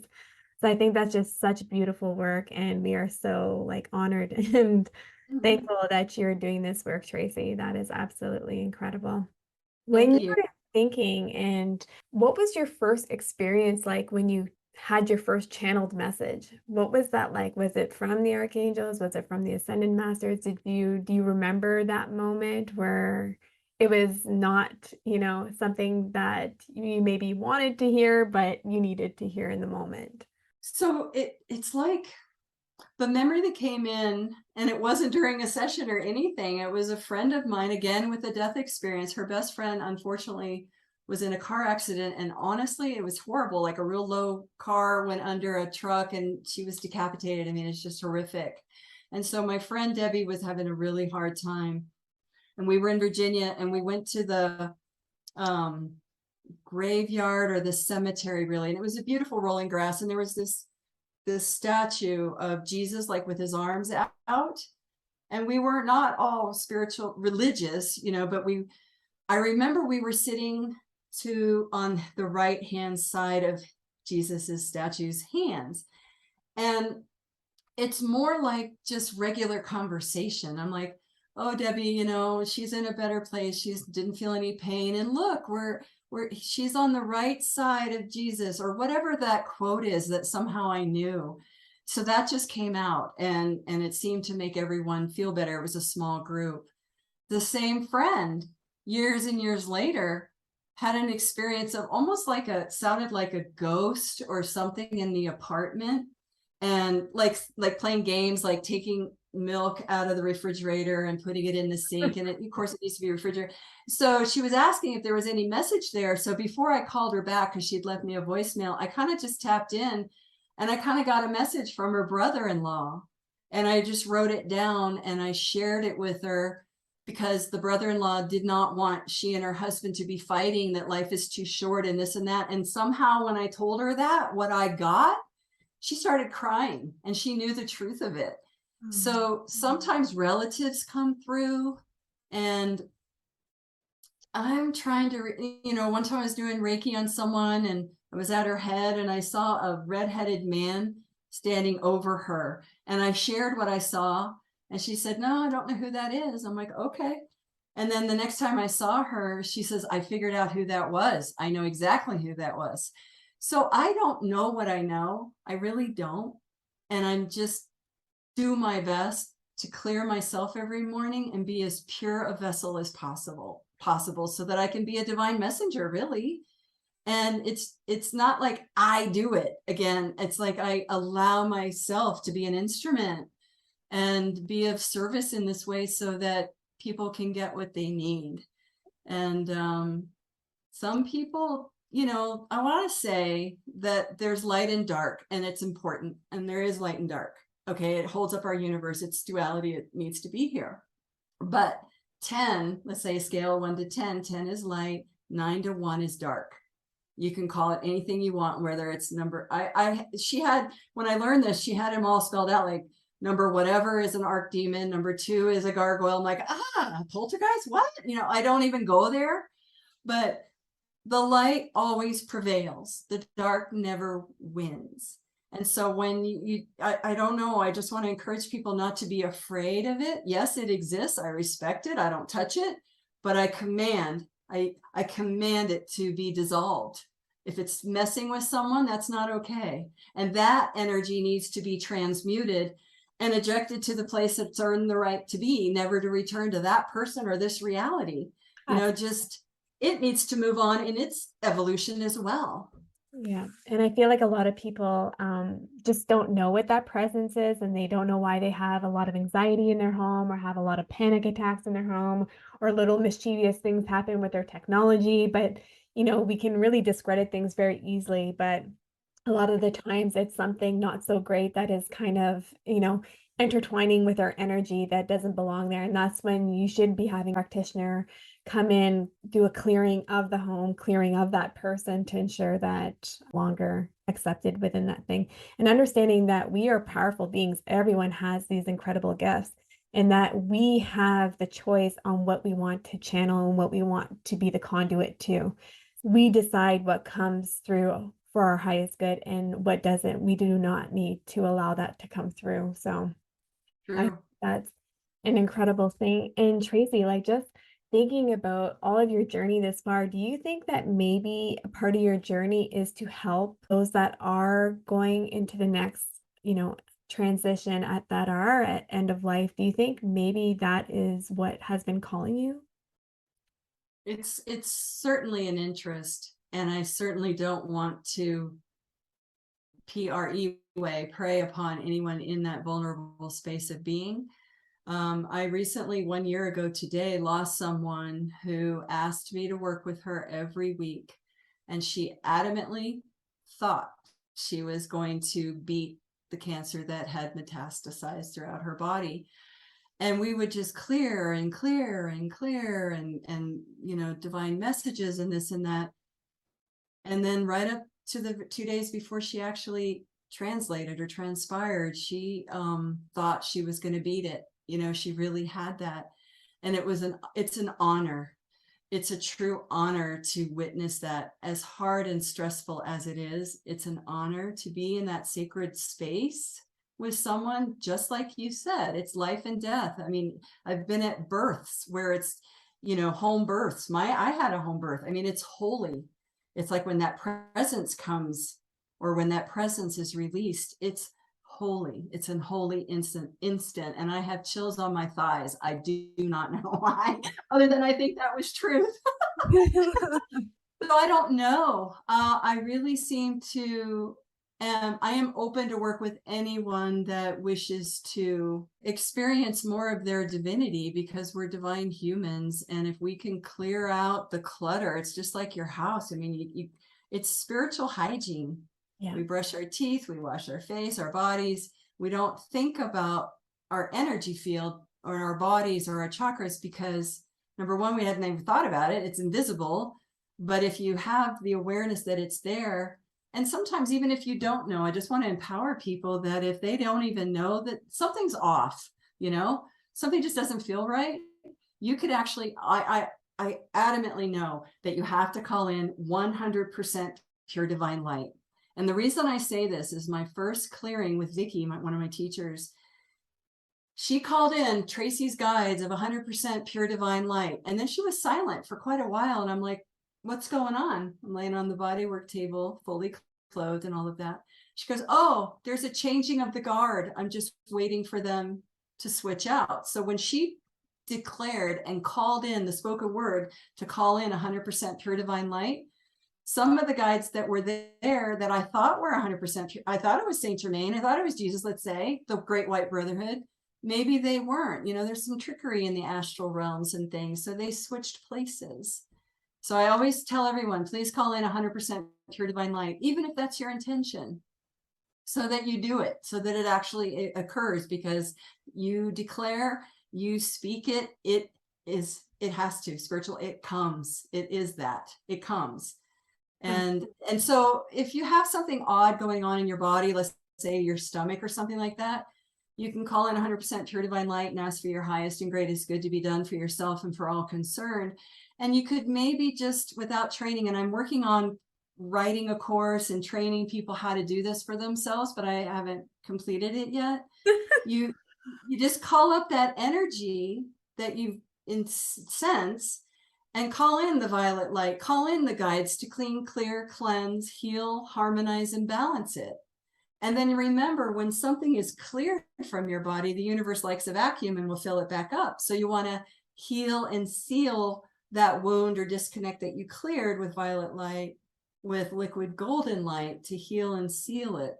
So I think that's just such beautiful work, and we are so honored and thankful that you're doing this work, Tracey. That is absolutely incredible. When Thank you you. were thinking, and what was your first experience like when you had your first channeled message, what was that like? Was it from the archangels? Was it from the ascended masters? Do you remember that moment where it was not, something that you maybe wanted to hear, but you needed to hear in the moment? So it's like the memory that came in, and it wasn't during a session or anything. It was a friend of mine, again, with a death experience. Her best friend, unfortunately, was in a car accident. And honestly, it was horrible. Like a real low car went under a truck and she was decapitated. I mean, it's just horrific. And so my friend Debbie was having a really hard time. And we were in Virginia, and we went to the graveyard, or the cemetery, really. And it was a beautiful rolling grass. And there was this statue of Jesus, like with his arms out. And we were not all spiritual, religious, but I remember we were sitting on the right hand side of Jesus's statue's hands. And it's more like just regular conversation. I'm like, oh, Debbie, she's in a better place. She didn't feel any pain. And look, she's on the right side of Jesus, or whatever that quote is that somehow I knew. So that just came out, and it seemed to make everyone feel better. It was a small group. The same friend, years and years later, had an experience of almost like sounded like a ghost or something in the apartment, and like playing games, like taking milk out of the refrigerator and putting it in the sink. And of course it needs to be refrigerated. So she was asking if there was any message there. So before I called her back, because she'd left me a voicemail, I kind of just tapped in, and I kind of got a message from her brother-in-law, and I just wrote it down and I shared it with her, because the brother-in-law did not want she and her husband to be fighting, that life is too short and this and that. And somehow when I told her that, what I got, she started crying, and she knew the truth of it. So sometimes relatives come through, and I'm trying to, one time I was doing Reiki on someone, and I was at her head, and I saw a redheaded man standing over her, and I shared what I saw, and she said, no, I don't know who that is. I'm like, okay. And then the next time I saw her, she says, I figured out who that was. I know exactly who that was. So I don't know what I know. I really don't. And I'm just do my best to clear myself every morning and be as pure a vessel as possible, so that I can be a divine messenger, really. And it's not like I do it. Again, it's like I allow myself to be an instrument and be of service in this way, so that people can get what they need. And some people, I want to say that there's light and dark, and it's important, and there is light and dark. Okay, it holds up our universe. It's duality. It needs to be here. But 10, let's say a scale 1 to 10, 10 is light, 9 to 1 is dark. You can call it anything you want, whether it's number. She had, when I learned this, she had them all spelled out, like number whatever is an arc demon, number 2 is a gargoyle. I'm like, poltergeist, what? I don't even go there. But the light always prevails. The dark never wins. And so when I don't know, I just want to encourage people not to be afraid of it. Yes, it exists. I respect it. I don't touch it, but I command it to be dissolved. If it's messing with someone, that's not okay. And that energy needs to be transmuted and ejected to the place it's earned the right to be, never to return to that person or this reality. Just it needs to move on in its evolution as well. Yeah. And I feel like a lot of people just don't know what that presence is, and they don't know why they have a lot of anxiety in their home, or have a lot of panic attacks in their home, or little mischievous things happen with their technology. But, we can really discredit things very easily. But a lot of the times it's something not so great that is kind of, intertwining with our energy that doesn't belong there. And that's when you should be having a practitioner come in, do a clearing of the home, clearing of that person, to ensure that longer accepted within that thing. And understanding that we are powerful beings. Everyone has these incredible gifts, and that we have the choice on what we want to channel and what we want to be the conduit to. We decide what comes through for our highest good, and what doesn't. We do not need to allow that to come through. So I think True. that's an incredible thing. And Tracey, like, just thinking about all of your journey this far, do you think that maybe a part of your journey is to help those that are going into the next, transition at that are at end of life? Do you think maybe that is what has been calling you? It's certainly an interest, and I certainly don't want to prey upon anyone in that vulnerable space of being. I recently, 1 year ago today, lost someone who asked me to work with her every week, and she adamantly thought she was going to beat the cancer that had metastasized throughout her body. And we would just clear and clear and clear and divine messages and this and that. And then right up to the 2 days before she actually translated or transpired, she thought she was going to beat it. She really had that. And it's an honor. It's a true honor to witness that. As hard and stressful as it is, it's an honor to be in that sacred space with someone, just like you said. It's life and death. I mean, I've been at births where it's, home births. I had a home birth. I mean, it's holy. It's like when that presence comes, or when that presence is released, it's holy. It's an holy instant. And I have chills on my thighs. I do not know why, other than I think that was truth. So I don't know. I really seem to, I am open to work with anyone that wishes to experience more of their divinity, because we're divine humans. And if we can clear out the clutter, it's just like your house. I mean, it's spiritual hygiene. Yeah. We brush our teeth, we wash our face, our bodies. We don't think about our energy field or our bodies or our chakras, because number one, we hadn't even thought about it. It's invisible. But if you have the awareness that it's there, and sometimes even if you don't know, I just want to empower people that if they don't even know that something's off, something just doesn't feel right, you could actually, I adamantly know that you have to call in 100% pure divine light. And the reason I say this is my first clearing with Vicky, one of my teachers, she called in Tracey's guides of 100% pure divine light. And then she was silent for quite a while. And I'm like, what's going on? I'm laying on the bodywork table, fully clothed and all of that. She goes, oh, there's a changing of the guard. I'm just waiting for them to switch out. So when she declared and called in the spoken word to call in 100% pure divine light, some of the guides that were there that I thought were 100% pure, I thought it was Saint Germain, I thought it was Jesus, let's say, the Great White Brotherhood. Maybe they weren't. There's some trickery in the astral realms and things. So they switched places. So I always tell everyone, please call in 100% pure divine light, even if that's your intention, so that you do it, so that it actually occurs, because you declare, you speak it, it has to, spiritual, it comes, it is that, it comes. And so if you have something odd going on in your body, let's say your stomach or something like that, you can call in 100% pure divine light and ask for your highest and greatest good to be done for yourself and for all concerned. And you could maybe just, without training, and I'm working on writing a course and training people how to do this for themselves, but I haven't completed it yet. You just call up that energy that you sense and call in the violet light, call in the guides to clean, clear, cleanse, heal, harmonize, and balance it. And then remember, when something is cleared from your body, the universe likes a vacuum and will fill it back up. So you want to heal and seal that wound or disconnect that you cleared with violet light, with liquid golden light, to heal and seal it.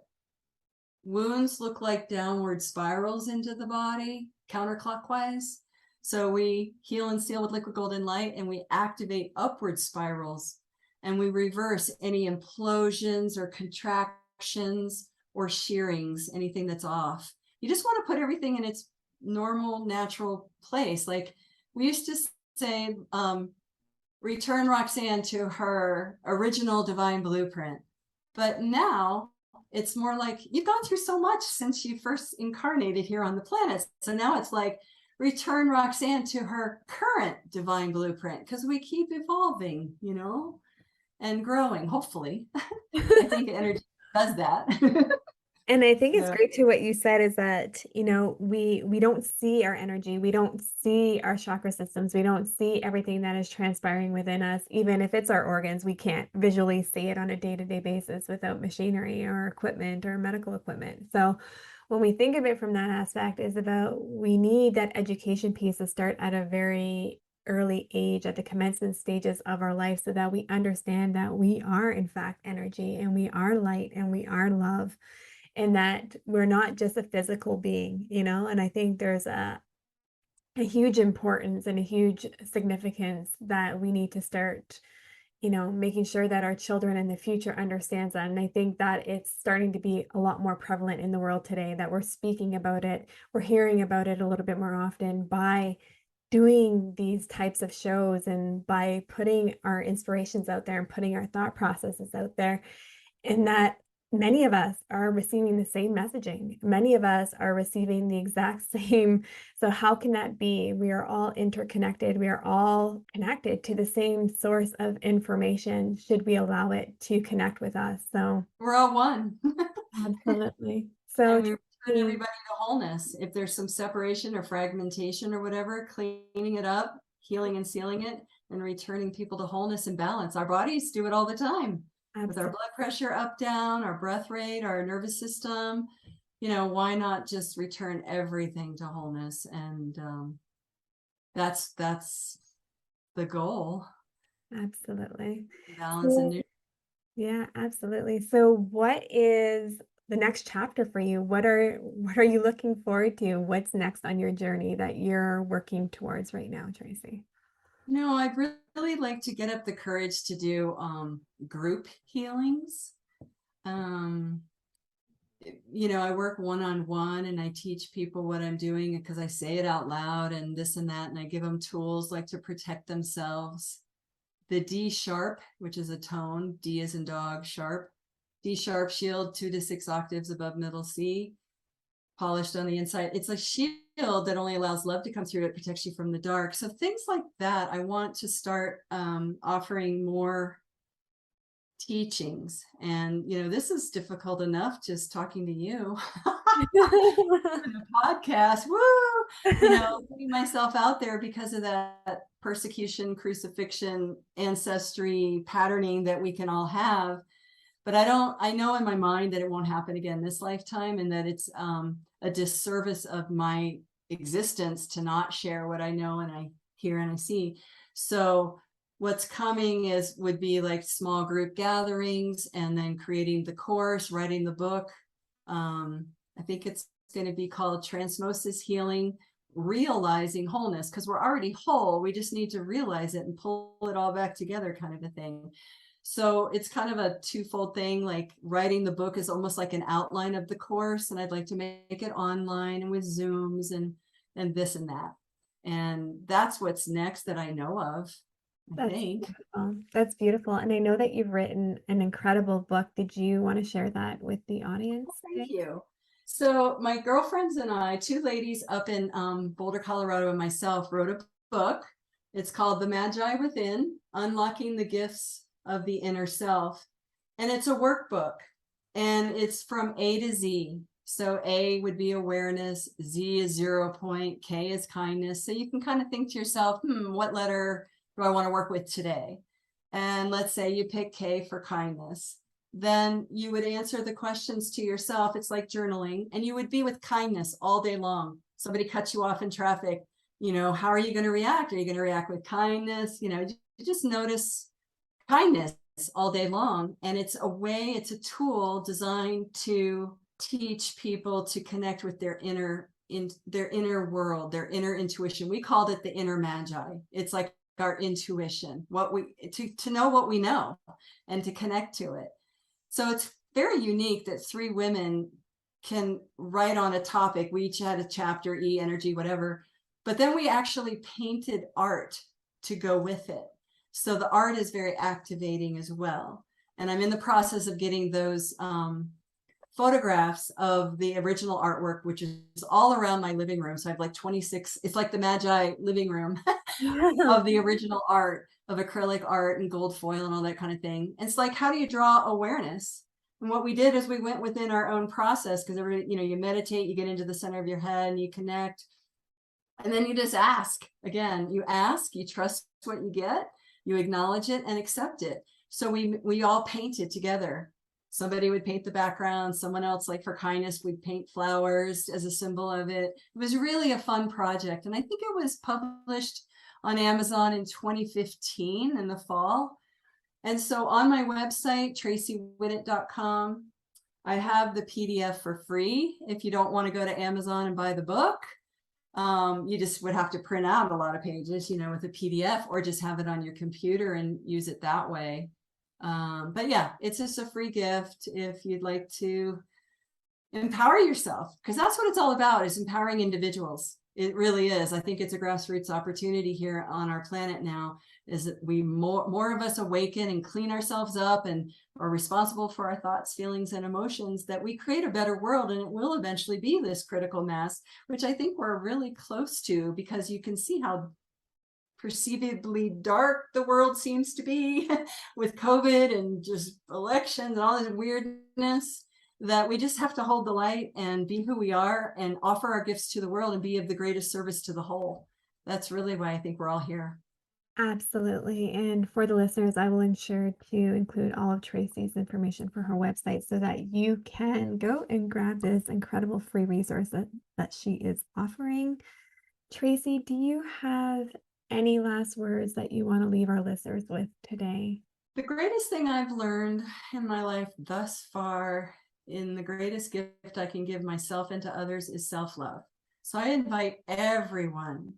Wounds look like downward spirals into the body, counterclockwise. So we heal and seal with liquid golden light, and we activate upward spirals, and we reverse any implosions or contractions or shearings, anything that's off. You just want to put everything in its normal, natural place. Like we used to say, return Roxanne to her original divine blueprint. But now it's more like, you've gone through so much since you first incarnated here on the planet. So now it's like, return Roxanne to her current divine blueprint, because we keep evolving, and growing, hopefully. I think energy does that. And I think it's So great too what you said is that, we don't see our energy, we don't see our chakra systems, we don't see everything that is transpiring within us. Even if it's our organs, we can't visually see it on a day-to-day basis without machinery or equipment or medical equipment. So when we think of it from that aspect, is about we need that education piece to start at a very early age, at the commencement stages of our life, so that we understand that we are in fact energy and we are light and we are love, and that we're not just a physical being, and I think there's a huge importance and a huge significance that we need to start, making sure that our children in the future understands that. And I think that it's starting to be a lot more prevalent in the world today, that we're speaking about it, we're hearing about it a little bit more often by doing these types of shows and by putting our inspirations out there and putting our thought processes out there, and that many of us are receiving the same messaging. Many of us are receiving the exact same. So, how can that be? We are all interconnected. We are all connected to the same source of information, should we allow it to connect with us. So, we're all one. absolutely. So, And we return Tracy, everybody to wholeness. If there's some separation or fragmentation or whatever, cleaning it up, healing and sealing it, and returning people to wholeness and balance. Our bodies do it all the time with our absolutely. blood pressure up, down, our breath rate, our nervous system. Why not just return everything to wholeness? And that's the goal. Absolutely. Balance and So, yeah, absolutely. So what is the next chapter for you? What are you looking forward to? What's next on your journey that you're working towards right now, Tracy? I'd really like to get up the courage to do group healings. Um, I work one-on-one and I teach people what I'm doing because I say it out loud and this and that, and I give them tools like to protect themselves. The D sharp, which is a tone, D as in dog, sharp. D sharp shield, 2 to 6 octaves above middle C, polished on the inside. It's a shield that only allows love to come through. It protects you from the dark. So things like that, I want to start offering more teachings. And this is difficult enough just talking to you. The podcast, woo, putting myself out there because of that persecution, crucifixion, ancestry patterning that we can all have. But I know in my mind that it won't happen again this lifetime, and that it's a disservice of my existence to not share what I know and I hear and I see. So what's coming would be like small group gatherings, and then creating the course, writing the book. I think it's going to be called Transmosis Healing, Realizing Wholeness, because we're already whole. We just need to realize it and pull it all back together, kind of a thing. So it's kind of a twofold thing. Like writing the book is almost like an outline of the course, and I'd like to make it online and with Zooms and this and that. And that's what's next that I know of, I That's think. beautiful. That's beautiful. And I know that you've written an incredible book. Did you want to share that with the audience Thank today? you. So my girlfriends and I, 2 ladies up in Boulder, Colorado, and myself wrote a book. It's called The Magi Within, Unlocking the Gifts of the Inner Self. And it's a workbook, and it's from A to Z. So A would be awareness, Z is 0 point, K is kindness. So you can kind of think to yourself, what letter do I want to work with today? And let's say you pick K for kindness. Then you would answer the questions to yourself. It's like journaling, and you would be with kindness all day long. Somebody cuts you off in traffic. How are you going to react? Are you going to react with kindness? You just notice kindness all day long. And it's a tool designed to teach people to connect with their inner world, their inner intuition. We called it the inner magi. It's like our intuition, to know what we know and to connect to it. So it's very unique that 3 women can write on a topic. We each had a chapter, E, energy, whatever, but then we actually painted art to go with it. So the art is very activating as well. And I'm in the process of getting those photographs of the original artwork, which is all around my living room. So I have like 26, it's like the Magi living room of the original art, of acrylic art and gold foil and all that kind of thing. And it's like, how do you draw awareness And what we did is we went within our own process, because you meditate, you get into the center of your head and you connect. And then you just ask. Again, you ask, you trust what you get, you acknowledge it and accept it. So we all painted together. Somebody would paint the background, someone else, like for kindness, would paint flowers as a symbol of it. It was really a fun project. And I think it was published on Amazon in 2015 in the fall. And so on my website, TraceyWhittet.com, I have the PDF for free. If you don't want to go to Amazon and buy the book, you just would have to print out a lot of pages, with a PDF, or just have it on your computer and use it that way. But yeah, it's just a free gift if you'd like to empower yourself, because that's what it's all about, is empowering individuals. It really is. I think it's a grassroots opportunity here on our planet now, is that more of us awaken and clean ourselves up and are responsible for our thoughts, feelings, and emotions, that we create a better world, and it will eventually be this critical mass, which I think we're really close to, because you can see how perceivably dark the world seems to be with COVID and just elections and all this weirdness, that we just have to hold the light and be who we are and offer our gifts to the world and be of the greatest service to the whole. That's really why I think we're all here. Absolutely. And for the listeners, I will ensure to include all of Tracey's information for her website so that you can go and grab this incredible free resource that she is offering. Tracey, do you have any last words that you want to leave our listeners with today? The greatest thing I've learned in my life thus far, in the greatest gift I can give myself and to others, is self-love. So I invite everyone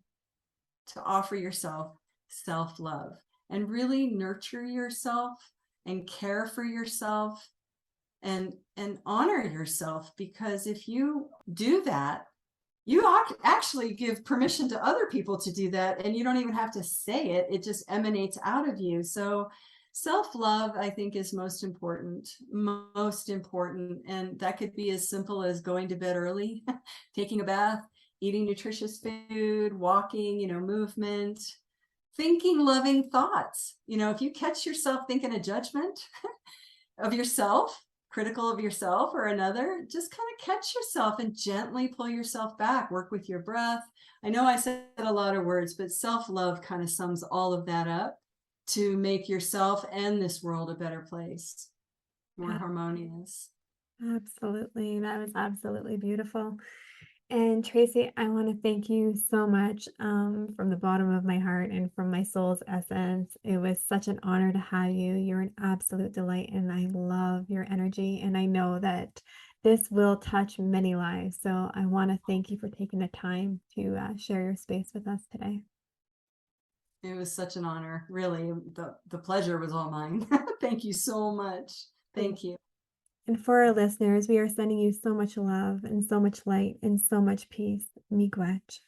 to offer yourself self-love and really nurture yourself and care for yourself and honor yourself, because if you do that, you actually give permission to other people to do that, and you don't even have to say it. It just emanates out of you. So self-love, I think, is most important. And that could be as simple as going to bed early, taking a bath, eating nutritious food, walking, movement, thinking loving thoughts. If you catch yourself thinking a judgment of yourself, critical of yourself or another, just kind of catch yourself and gently pull yourself back. Work with your breath. I know I said a lot of words, but self-love kind of sums all of that up, to make yourself and this world a better place, more harmonious. Absolutely. That was absolutely beautiful. And Tracey, I want to thank you so much from the bottom of my heart and from my soul's essence. It was such an honor to have you. You're an absolute delight, and I love your energy. And I know that this will touch many lives. So I want to thank you for taking the time to share your space with us today. It was such an honor. Really, the pleasure was all mine. Thank you so much. Thank you. And for our listeners, we are sending you so much love and so much light and so much peace. Miigwech.